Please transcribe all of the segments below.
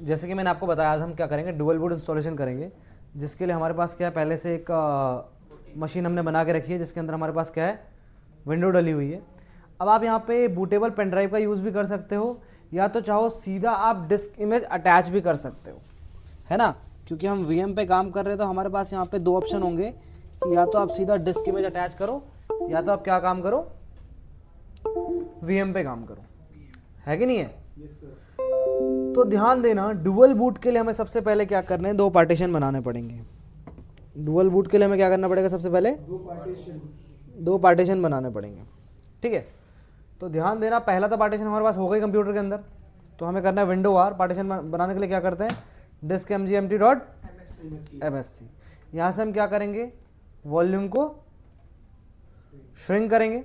जैसे कि मैंने आपको बताया, आज हम क्या करेंगे, डुअल बूट इंस्टॉलेशन करेंगे, जिसके लिए हमारे पास क्या है, पहले से एक मशीन हमने बना के रखी है जिसके अंदर हमारे पास क्या है, विंडो डली हुई है। अब आप यहाँ पे बूटेबल पेन ड्राइव का यूज़ भी कर सकते हो, या तो चाहो सीधा आप डिस्क इमेज अटैच भी कर सकते हो, है ना। क्योंकि हम वीएम पे काम कर रहे हैं तो हमारे पास यहाँ पे दो ऑप्शन होंगे कि या तो आप सीधा डिस्क इमेज अटैच करो, या तो आप क्या काम करो, वीएम पे काम करो, है कि नहीं है। तो ध्यान देना, डुअल बूट के लिए हमें सबसे पहले क्या करने हैं, दो पार्टीशन बनाने पड़ेंगे। डुअल बूट के लिए हमें क्या करना पड़ेगा, सबसे पहले दो पार्टीशन बनाने पड़ेंगे, ठीक है। तो ध्यान देना, पहला तो पार्टीशन हमारे पास हो गई कंप्यूटर के अंदर, तो हमें करना है विंडो आर। पार्टीशन बनाने के लिए क्या करते हैं, डिस्क mgmt.msc, यहाँ से हम क्या करेंगे, वॉल्यूम को श्रिंक करेंगे।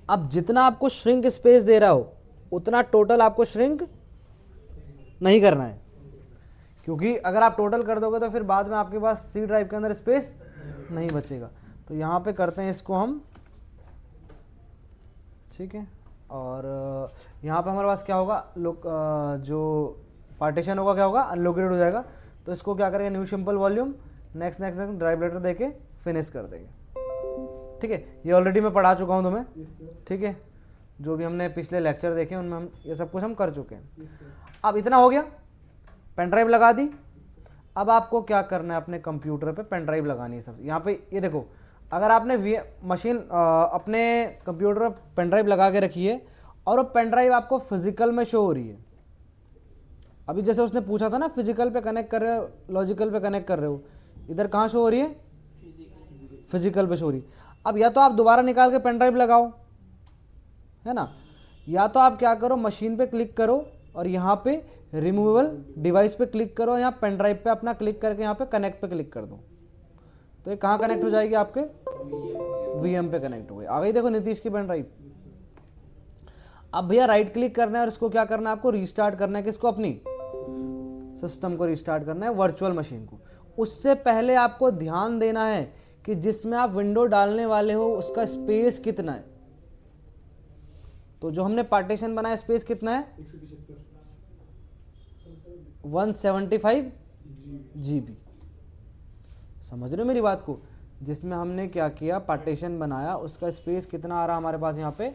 अब जितना आपको श्रिंक स्पेस दे रहा हो उतना टोटल आपको श्रिंक नहीं करना है, क्योंकि अगर आप टोटल कर दोगे तो फिर बाद में आपके पास सी ड्राइव के अंदर स्पेस नहीं बचेगा। तो यहाँ पे करते हैं इसको हम, ठीक है। और यहाँ पे हमारे पास क्या होगा, जो पार्टीशन होगा क्या होगा, अनलोकेटेड हो जाएगा। तो इसको क्या करेंगे, new simple volume, next next next drive letter देके फिनिश कर देंगे, ठीक है। ये ऑलरेडी मैं पढ़ा चुका हूँ तुम्हें, ठीक है। जो भी हमने पिछले लेक्चर देखे उनमें हम ये सब कुछ हम कर चुके हैं। अब इतना हो गया, पेन ड्राइव लगा दी। अब आपको क्या करना है, अपने कंप्यूटर पे पेन ड्राइव लगानी है सब। यहाँ पे ये देखो, अगर आपने मशीन अपने कंप्यूटर पर पेन ड्राइव लगा के रखी है और वो पेन ड्राइव आपको फिजिकल में शो हो रही है, अभी जैसे उसने पूछा था ना, फिजिकल पे कनेक्ट कर रहे हो, लॉजिकल पे कनेक्ट कर रहे हो, इधर कहाँ शो हो रही है, फिजिकल पे शो हो रही है। अब या तो आप दोबारा निकाल के पेन ड्राइव लगाओ, है ना, या तो आप क्या करो, मशीन पे क्लिक करो और यहाँ पे रिमूवेबल डिवाइस पे क्लिक करो, यहाँ पेन ड्राइव पे अपना क्लिक करके यहाँ पे कनेक्ट पे क्लिक कर दो, तो ये कहाँ कनेक्ट हो जाएगी, आपके वीएम पे कनेक्ट हो गई। आ गई देखो नीतीश की पेन ड्राइव। अब भैया राइट क्लिक करना है और इसको क्या करना है, आपको रीस्टार्ट करना है, किसको, अपनी सिस्टम को रीस्टार्ट करना है, वर्चुअल मशीन को। उससे पहले आपको ध्यान देना है कि जिसमें आप विंडो डालने वाले हो उसका स्पेस कितना है। तो जो हमने पार्टीशन बनाया, स्पेस कितना है, 175 GB। समझ रहे हो मेरी बात को, जिसमें हमने क्या किया, पार्टीशन बनाया, उसका स्पेस कितना आ रहा हमारे पास यहाँ पे,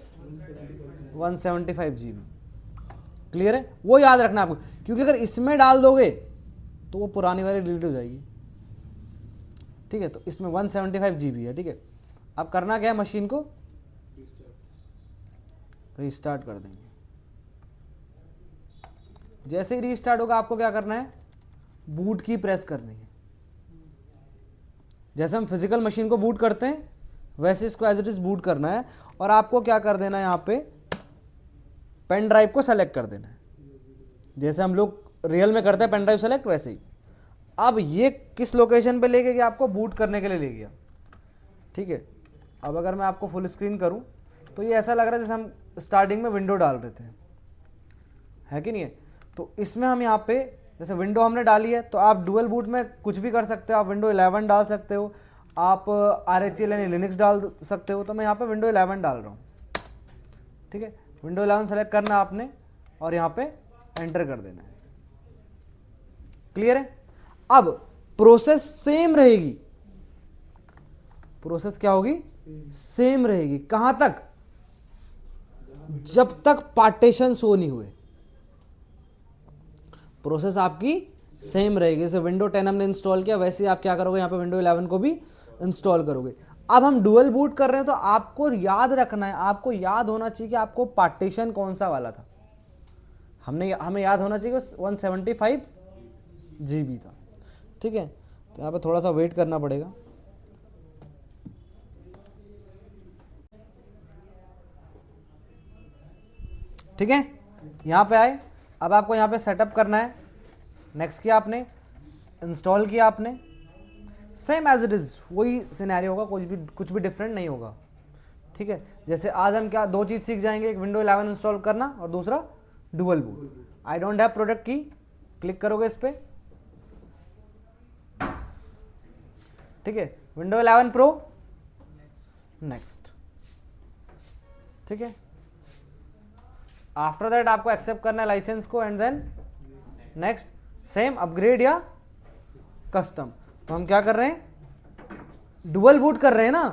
175 GB। क्लियर है, वो याद रखना आपको, क्योंकि अगर इसमें डाल दोगे तो वो पुरानी वाली डिलीट हो जाएगी, ठीक है। तो इसमें 175 GB है, ठीक है। अब करना क्या है, मशीन को रीस्टार्ट कर देंगे। जैसे ही रीस्टार्ट होगा आपको क्या करना है, बूट की प्रेस करनी है। जैसे हम फिजिकल मशीन को बूट करते हैं वैसे इसको एज इट इज बूट करना है, और आपको क्या कर देना है, यहाँ पे पेन ड्राइव को सेलेक्ट कर देना है, जैसे हम लोग रियल में करते हैं पेन ड्राइव सेलेक्ट, वैसे ही। अब ये किस लोकेशन पे लेके गया, आपको बूट करने के लिए ले गया, ठीक है। अब अगर मैं आपको फुल स्क्रीन करूं तो ये ऐसा लग रहा है जैसे हम स्टार्टिंग में विंडो डाल रहे थे, है कि नहीं है। तो इसमें हम यहाँ पे जैसे विंडो हमने डाली है, तो आप डुअल बूट में कुछ भी कर सकते हो, आप विंडो 11 डाल सकते हो, आप RHEL यानी लिनक्स डाल सकते हो। तो मैं यहाँ पे विंडो 11 डाल रहा हूँ, ठीक है। विंडो 11 सेलेक्ट करना आपने और यहाँ पे एंटर कर देना है, क्लियर है। अब प्रोसेस सेम रहेगी, प्रोसेस क्या होगी, सेम रहेगी, कहां तक, जब तक पार्टीशन शो नहीं हुए, प्रोसेस आपकी सेम रहेगी। जैसे विंडो 10 हमने इंस्टॉल किया, वैसे ही आप क्या करोगे, यहाँ पे विंडो 11 को भी इंस्टॉल करोगे। अब हम डुअल बूट कर रहे हैं तो आपको याद रखना है, आपको याद होना चाहिए कि आपको पार्टीशन कौन सा वाला था। हमें याद होना चाहिए 175 GB था, ठीक है। तो यहाँ पे थोड़ा सा वेट करना पड़ेगा, ठीक है। यहाँ पे आए, अब आपको यहाँ पे सेटअप करना है, नेक्स्ट किया आपने, इंस्टॉल किया आपने, सेम एज इट इज वही सिनेरियो होगा, कुछ भी डिफरेंट नहीं होगा, ठीक है। जैसे आज हम क्या दो चीज़ सीख जाएंगे, एक विंडो 11 इंस्टॉल करना और दूसरा dual boot. I don't have product की, क्लिक करोगे इस पर, ठीक है। विंडो 11 प्रो, नेक्स्ट, ठीक है। आफ्टर दैट आपको एक्सेप्ट करना है लाइसेंस को and then next same upgrade या कस्टम। तो हम क्या कर रहे हैं, डुअल बूट कर रहे हैं ना,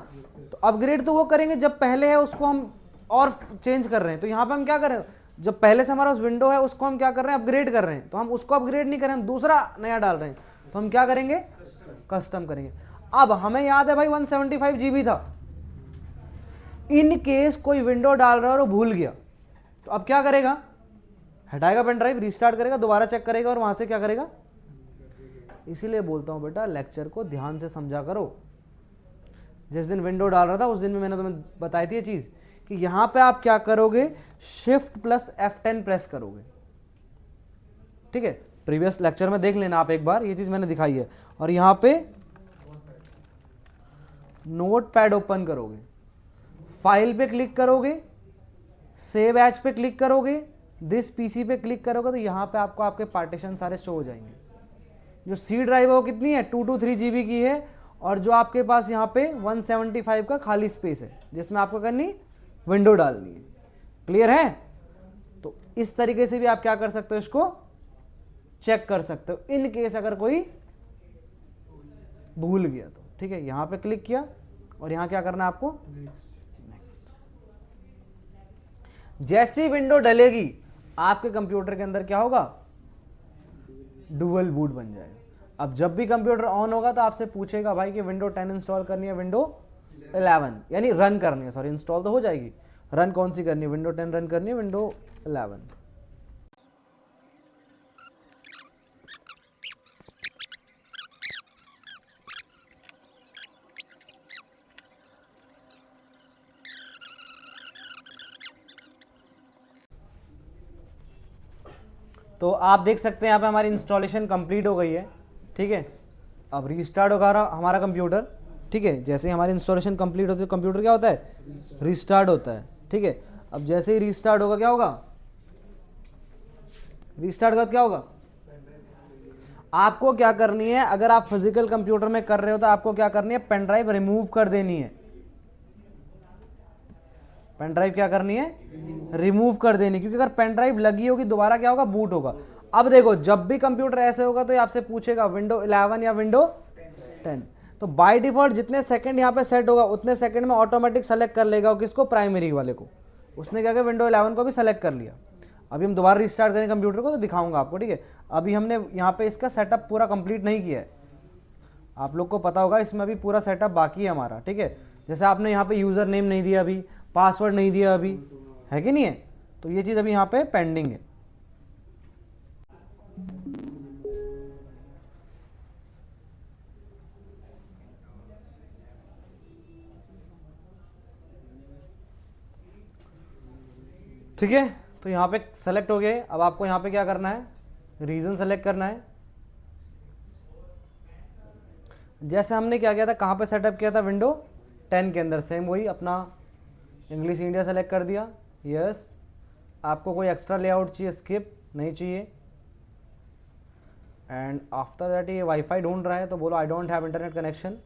तो अपग्रेड तो वो करेंगे जब पहले है उसको हम और चेंज कर रहे हैं। तो यहाँ पे हम क्या कर रहे हैं, जब पहले से हमारा उस विंडो है उसको हम क्या कर रहे हैं, अपग्रेड कर रहे हैं। तो हम उसको अपग्रेड नहीं कर रहे हैं, हम दूसरा नया डाल रहे हैं। तो हम क्या करेंगे, कस्टम करेंगे। अब हमें याद है भाई 175 GB था, इन केस कोई विंडो डाल रहा है और वो भूल गया, तो अब क्या करेगा, हटाएगा पेन ड्राइव, रिस्टार्ट करेगा, दोबारा चेक करेगा और वहां से क्या करेगा। इसीलिए बोलता हूं बेटा लेक्चर को ध्यान से समझा करो। जिस दिन विंडो डाल रहा था उस दिन में मैंने तुम्हें बताई थी ये चीज कि यहां पे आप क्या करोगे, शिफ्ट प्लस F10 प्रेस करोगे। ठीक है, प्रीवियस लेक्चर में देख लेना आप एक बार, ये चीज मैंने दिखाई है। और यहां पे नोट पैड ओपन करोगे, फाइल पे क्लिक करोगे, सेव एज पे क्लिक करोगे, दिस पीसी पे क्लिक करोगे, तो यहां पे आपको आपके पार्टीशन सारे शो हो जाएंगे। जो सी ड्राइव है वो कितनी है, 223 GB की है, और जो आपके पास यहाँ पे 175 का खाली स्पेस है जिसमें आपको करनी विंडो डालनी है। क्लियर है? तो इस तरीके से भी आप क्या कर सकते हो, इसको चेक कर सकते हो इन केस अगर कोई भूल गया तो। ठीक है, यहां पे क्लिक किया और यहां क्या करना है आपको, नेक्स्ट। जैसी विंडो डलेगी आपके कंप्यूटर के अंदर क्या होगा, डुअल बूट बन जाएगा। अब जब भी कंप्यूटर ऑन होगा तो आपसे पूछेगा भाई कि विंडो 10 इंस्टॉल करनी है, विंडो 11 यानी रन करनी है, सॉरी इंस्टॉल तो हो जाएगी, रन कौन सी करनी है, विंडो 10 रन करनी है, विंडो 11। तो आप देख सकते हैं यहाँ पे हमारी इंस्टॉलेशन कंप्लीट हो गई है। ठीक है, अब रीस्टार्ट होगा हमारा कंप्यूटर। ठीक है, जैसे ही हमारी इंस्टॉलेशन कंप्लीट होती है कंप्यूटर क्या होता है, रीस्टार्ट होता है। ठीक है, अब जैसे ही रीस्टार्ट होगा क्या होगा, रीस्टार्ट का क्या होगा, आपको क्या करनी है, अगर आप फिजिकल कंप्यूटर में कर रहे हो तो आपको क्या करनी है, पेन ड्राइव रिमूव कर देनी है। पेन ड्राइव क्या करनी है, रिमूव कर देनी, क्योंकि अगर पेन ड्राइव लगी होगी दोबारा क्या होगा, बूट होगा। अब देखो जब भी कंप्यूटर ऐसे होगा तो ये आपसे पूछेगा विंडो 11 या विंडो 10। तो बाय डिफॉल्ट जितने सेकंड यहाँ पे सेट होगा उतने सेकंड में ऑटोमेटिक सेलेक्ट कर लेगा किसको, प्राइमरी वाले को। उसने क्या किया, विंडो 11 को भी सेलेक्ट कर लिया। अभी हम दोबारा रिस्टार्ट करें कंप्यूटर को तो दिखाऊंगा आपको। ठीक है, अभी हमने यहाँ पे इसका सेटअप पूरा कंप्लीट नहीं किया है, आप लोग को पता होगा इसमें अभी पूरा सेटअप बाकी है हमारा। ठीक है, जैसे आपने यहाँ पे यूजर नेम नहीं दिया, अभी पासवर्ड नहीं दिया, अभी है कि नहीं है, तो ये चीज अभी यहाँ पे पेंडिंग है। ठीक है, तो यहाँ पे सेलेक्ट हो गए। अब आपको यहाँ पे क्या करना है, रीजन सेलेक्ट करना है। जैसे हमने क्या किया था, कहाँ पे सेटअप किया था, विंडो 10 के अंदर, सेम वही अपना इंग्लिश इंडिया सेलेक्ट कर दिया। यस, आपको कोई एक्स्ट्रा लेआउट चाहिए, स्किप नहीं चाहिए। एंड आफ्टर दैट ये वाईफाई ढूंढ रहा है तो बोलो I don't have internet connection.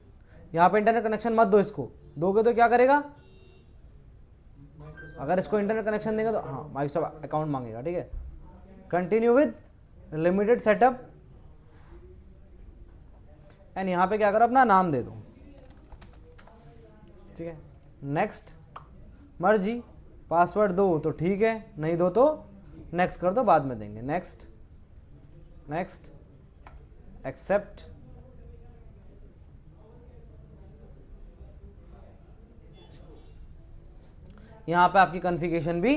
यहाँ पे इंटरनेट कनेक्शन मत दो, इसको दोगे तो क्या करेगा, अगर इसको इंटरनेट कनेक्शन देगा तो हाँ माइक्रोसॉफ्ट अकाउंट मांगेगा। ठीक है, continue with limited setup and यहाँ पे क्या करो, अपना नाम दे दो। ठीक है, नेक्स्ट, मर्जी, पासवर्ड दो तो ठीक है, नहीं दो तो नेक्स्ट कर दो, बाद में देंगे। Next, next, accept. यहाँ पे आपकी कॉन्फ़िगरेशन भी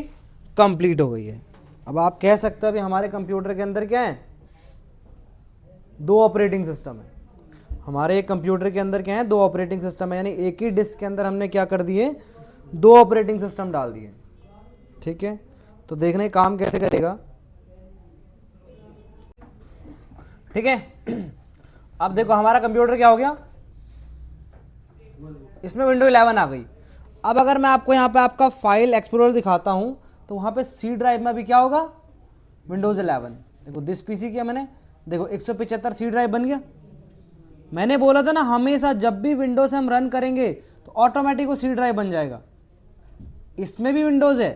कंप्लीट हो गई है। अब आप कह सकते हो अभी हमारे कंप्यूटर के अंदर क्या है, 2 ऑपरेटिंग सिस्टम है। हमारे कंप्यूटर के अंदर क्या है, 2 ऑपरेटिंग सिस्टम है, यानी एक ही डिस्क के अंदर हमने क्या कर दिए, 2 ऑपरेटिंग सिस्टम डाल दिए। ठीक है, तो देखना है काम कैसे करेगा। ठीक है, अब देखो हमारा कंप्यूटर क्या हो गया, इसमें विंडो 11 आ गई। अब अगर मैं आपको यहाँ पे आपका फाइल एक्सप्लोरर दिखाता हूँ तो वहाँ पे सी ड्राइव में भी क्या होगा, विंडोज़ 11। देखो दिस पीसी किया मैंने, देखो 175 सी ड्राइव बन गया। मैंने बोला था ना हमेशा जब भी विंडोज हम रन करेंगे तो ऑटोमेटिक वो सी ड्राइव बन जाएगा। इसमें भी विंडोज़ है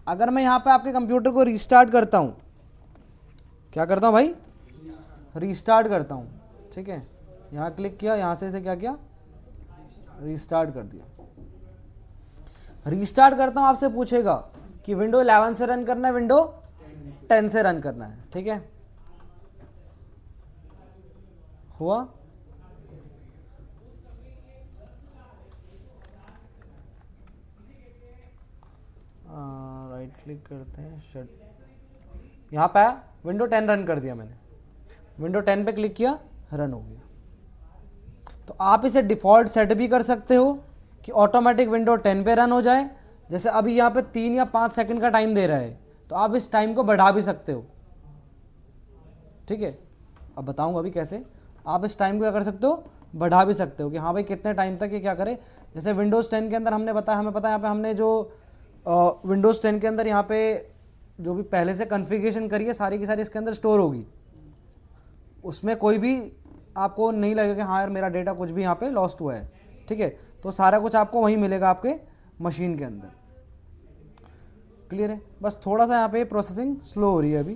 अगर मैं यहाँ पे आपके कंप्यूटर को रीस्टार्ट करता हूँ, क्या करता हूँ भाई, रीस्टार्ट करता हूँ, ठीक है, यहाँ क्लिक किया, यहाँ से इसे क्या किया, रीस्टार्ट कर दिया। रीस्टार्ट करता हूँ, आपसे पूछेगा कि विंडो 11 से रन करना है, विंडो 10 से रन करना है, ठीक है, हुआ। राइट क्लिक करते हैं, शट, यहाँ पे आया, विंडो 10 रन कर दिया मैंने, विंडो 10 पे क्लिक किया, रन हो गया। तो आप इसे डिफ़ॉल्ट सेट भी कर सकते हो कि ऑटोमेटिक विंडो 10 पे रन हो जाए। जैसे अभी यहाँ पे 3 या 5 सेकंड का टाइम दे रहा है, तो आप इस टाइम को बढ़ा भी सकते हो, ठीक है। अब बताऊंगा अभी कैसे आप इस टाइम को क्या कर सकते हो, बढ़ा भी सकते हो कि हाँ भाई कितने टाइम तक ये क्या करे। जैसे विंडोज़ 10 के अंदर हमने बताया, हमें पता है यहाँ पे हमने जो विंडोज़ 10 के अंदर यहाँ पे जो भी पहले से कॉन्फ़िगरेशन करी है सारी की सारी इसके अंदर स्टोर होगी, उसमें कोई भी आपको नहीं लगेगा कि हाँ यार मेरा डेटा कुछ भी यहाँ पे लॉस्ट हुआ है, ठीक है। तो सारा कुछ आपको वहीं मिलेगा आपके मशीन के अंदर, क्लियर है। बस थोड़ा सा यहाँ पे प्रोसेसिंग स्लो हो रही है अभी,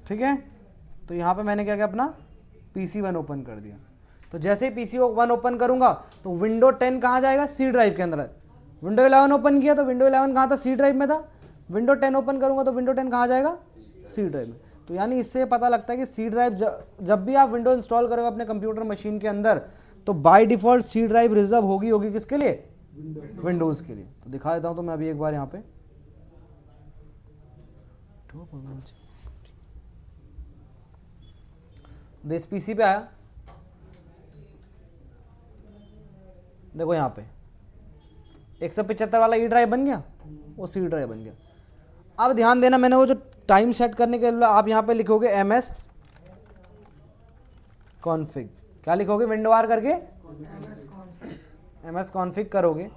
ठीक है। तो यहाँ पे मैंने क्या किया, अपना PC1 ओपन कर दिया। तो जैसे ही PC1 ओपन करूँगा तो विंडो 10 कहाँ जाएगा, सी ड्राइव के अंदर। विंडो 11 ओपन किया तो विंडो 11 कहाँ था, सी ड्राइव में था। विंडो 10 ओपन करूँगा तो विंडो 10 कहाँ जाएगा, सी ड्राइव में। तो यानी इससे पता लगता है कि सी ड्राइव जब भी आप विंडो इंस्टॉल करोगे अपने कंप्यूटर मशीन के अंदर, तो by default C drive reserve होगी किसके लिए, विंडोज़ के लिए। तो दिखा देता हूँ, तो मैं अभी एक बार यहाँ पे दिस PC पे आया, देखो यहाँ पे 175 वाला ई ड्राइव बन गया, वो सी ड्राइव बन गया। अब ध्यान देना, मैंने वो जो टाइम सेट करने के लिए आप यहाँ पे लिखोगे MS कॉन्फ़िग, क्या लिखोगे, विंडो आर करके MS कॉन्फ़िग करोगे।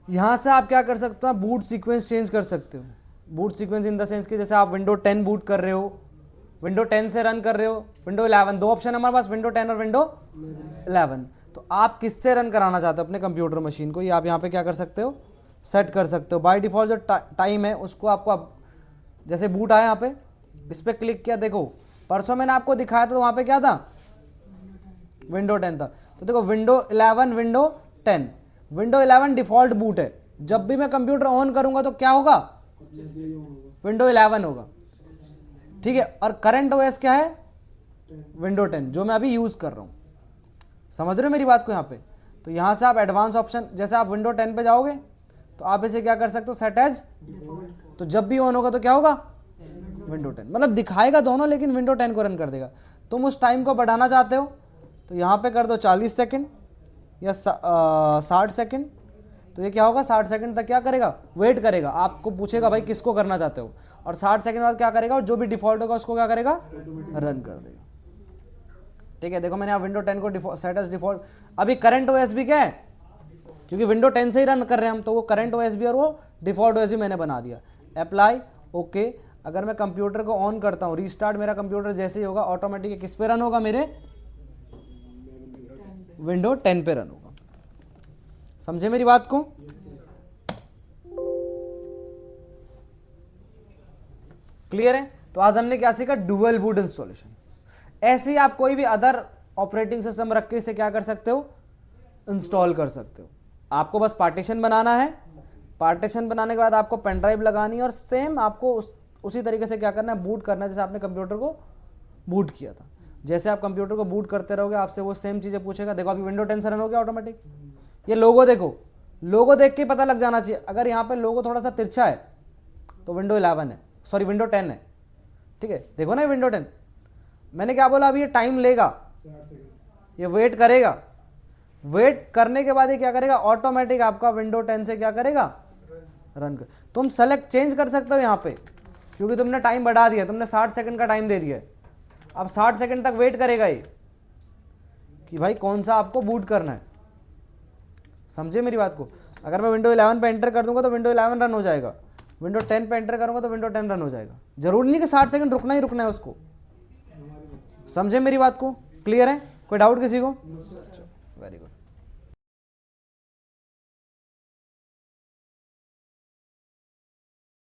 यहाँ से आप क्या कर सकते हो, बूट सीक्वेंस चेंज कर सकते हो। Boot sequence in the sense कि जैसे आप विंडो 10 बूट कर रहे हो, विंडो 10 से रन कर रहे हो, विंडो 11, दो ऑप्शन है हमारे पास, विंडो 10 और विंडो 11। तो आप किससे रन कराना चाहते हो अपने कंप्यूटर मशीन को, ये आप यहाँ पे क्या कर सकते हो, सेट कर सकते हो। बाय डिफ़ॉल्ट जो टाइम है उसको आपको, जैसे बूट आया यहाँ पे, इस पर क्लिक किया, देखो परसों मैंने आपको दिखाया था तो वहाँ पे क्या था, विंडो 10 था। तो देखो window 11 window 10, window 11 default boot है। जब भी मैं कंप्यूटर ऑन करूँगा तो क्या होगा, विंडो 11 होगा, ठीक है। और करंट OS क्या है, विंडो 10, जो मैं अभी यूज़ कर रहा हूँ। समझ रहे हो मेरी बात को यहाँ पे। तो यहाँ से आप एडवांस ऑप्शन, जैसे आप विंडो 10 पे जाओगे तो आप इसे क्या कर सकते हो, सेट एज, तो जब भी ऑन होगा तो क्या होगा, विंडो 10, मतलब दिखाएगा दोनों लेकिन विंडो 10 को रन कर देगा। तुम उस टाइम को बढ़ाना चाहते हो तो यहाँ पे कर दो 40 सेकंड या 60 सेकंड। तो ये क्या होगा, 60 सेकंड तक क्या करेगा, वेट करेगा, आपको पूछेगा भाई किसको करना चाहते हो, और 60 सेकंड बाद क्या करेगा, और जो भी डिफ़ॉल्ट होगा उसको क्या करेगा, रन कर देगा, ठीक है। देखो मैंने यहाँ विंडो 10 को सेट एज डिफ़ॉल्ट। अभी करंट OS भी क्या है, क्योंकि विंडो 10 से ही रन कर रहे हैं हम, तो वो करंट OS भी और वो डिफ़ॉल्ट OS भी मैंने बना दिया। Apply, okay. अगर मैं कंप्यूटर को ऑन करता हूँ, रीस्टार्ट मेरा कंप्यूटर जैसे ही होगा ऑटोमेटिक किस पे रन होगा, मेरे विंडो 10 पे रन होगा। समझे मेरी बात को। क्लियर है। तो आज हमने क्या सीखा, डुअल बूट इंस्टॉलेशन। ऐसे ही आप कोई भी अदर ऑपरेटिंग सिस्टम रख के इसे क्या कर सकते हो, इंस्टॉल कर सकते हो। आपको बस पार्टीशन बनाना है, पार्टीशन बनाने के बाद आपको पेन ड्राइव लगानी है और सेम आपको उसी तरीके से क्या करना है, बूट करना है जैसे आपने कंप्यूटर को बूट किया था। जैसे आप कंप्यूटर को बूट करते रहोगे आपसे वो सेम चीज़ें पूछेगा। देखो अभी विंडो 10 से रन हो गया ऑटोमेटिक। ये लोगो देखो, लोगो देख के पता लग जाना चाहिए। अगर यहाँ पे लोगो थोड़ा सा तिरछा है तो विंडो 11 है, सॉरी विंडो 10 है, ठीक है। देखो ना विंडो 10, मैंने क्या बोला, अभी ये टाइम लेगा, ये वेट करेगा, वेट करने के बाद ये क्या करेगा, ऑटोमेटिक आपका विंडो 10 से क्या करेगा, रन कर। तुम सेलेक्ट चेंज कर सकते हो यहाँ पे, क्योंकि तुमने टाइम बढ़ा दिया, तुमने 60 सेकंड का टाइम दे दिया है। अब 60 सेकंड तक वेट करेगा ये कि भाई कौन सा आपको बूट करना है। समझे मेरी बात को। अगर मैं विंडो 11 पे एंटर कर दूंगा तो विंडो 11 रन हो जाएगा, विंडो 10 पे एंटर करूंगा तो विंडो 10 रन हो जाएगा। जरूरी नहीं कि 60 सेकंड रुकना ही रुकना है उसको। समझे मेरी बात को, क्लियर है, कोई डाउट किसी को, वेरी गुड।